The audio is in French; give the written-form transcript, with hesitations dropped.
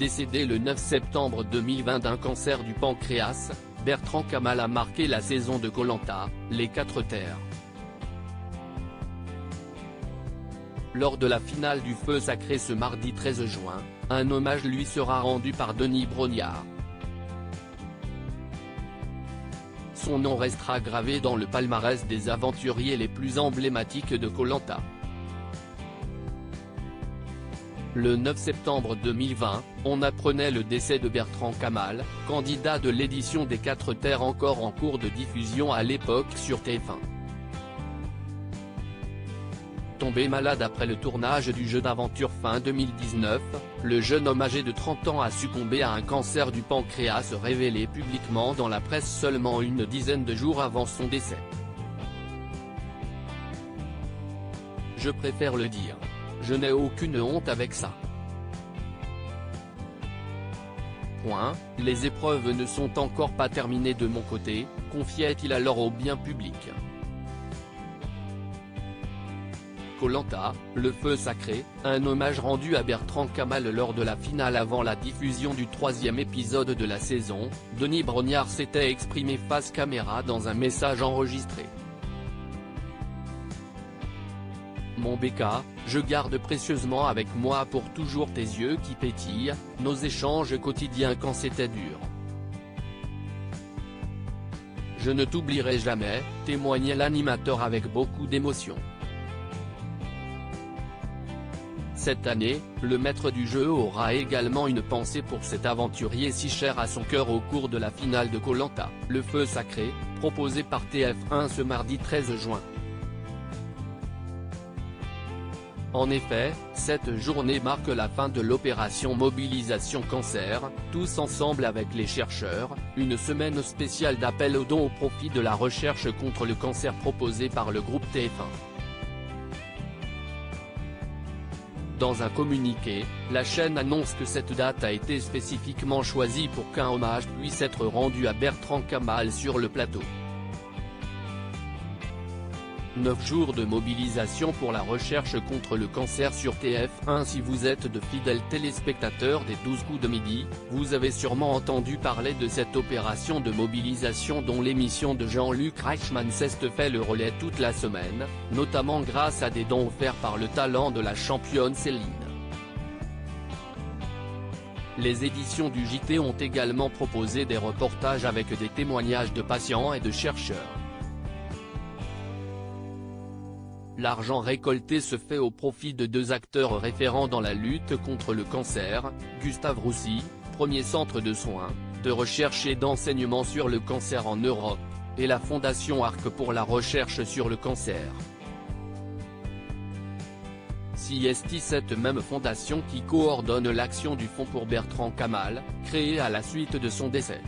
Décédé le 9 septembre 2020 d'un cancer du pancréas, Bertrand Kamal a marqué la saison de Koh-Lanta, les 4 terres. Lors de la finale du Feu Sacré ce mardi 13 juin, un hommage lui sera rendu par Denis Brognard. Son nom restera gravé dans le palmarès des aventuriers les plus emblématiques de Koh-Lanta. Le 9 septembre 2020, on apprenait le décès de Bertrand Kamal, candidat de l'édition des 4 terres encore en cours de diffusion à l'époque sur TF1. Tombé malade après le tournage du jeu d'aventure fin 2019, le jeune homme âgé de 30 ans a succombé à un cancer du pancréas révélé publiquement dans la presse seulement une dizaine de jours avant son décès. Je préfère le dire. Je n'ai aucune honte avec ça. Les épreuves ne sont encore pas terminées de mon côté, confiait-il alors au bien public. Koh-Lanta, le Feu Sacré, un hommage rendu à Bertrand Kamal lors de la finale avant la diffusion du 3e épisode de la saison. Denis Brognard s'était exprimé face caméra dans un message enregistré. Mon Béka, je garde précieusement avec moi pour toujours tes yeux qui pétillent, nos échanges quotidiens quand c'était dur. Je ne t'oublierai jamais, témoignait l'animateur avec beaucoup d'émotion. Cette année, le maître du jeu aura également une pensée pour cet aventurier si cher à son cœur au cours de la finale de Koh-Lanta, le Feu Sacré, proposé par TF1 ce mardi 13 juin. En effet, cette journée marque la fin de l'opération Mobilisation Cancer, Tous ensemble avec les chercheurs, une semaine spéciale d'appel aux dons au profit de la recherche contre le cancer proposée par le groupe TF1. Dans un communiqué, la chaîne annonce que cette date a été spécifiquement choisie pour qu'un hommage puisse être rendu à Bertrand Kamal sur le plateau. 9 jours de mobilisation pour la recherche contre le cancer sur TF1. Si vous êtes de fidèles téléspectateurs des 12 coups de midi, vous avez sûrement entendu parler de cette opération de mobilisation dont l'émission de Jean-Luc Reichmann fait le relais toute la semaine, notamment grâce à des dons offerts par le talent de la championne Céline. Les éditions du JT ont également proposé des reportages avec des témoignages de patients et de chercheurs. L'argent récolté se fait au profit de 2 acteurs référents dans la lutte contre le cancer, Gustave Roussy, premier centre de soins, de recherche et d'enseignement sur le cancer en Europe, et la Fondation Arc pour la recherche sur le cancer. CST, cette même fondation qui coordonne l'action du Fonds pour Bertrand Kamal, créé à la suite de son décès.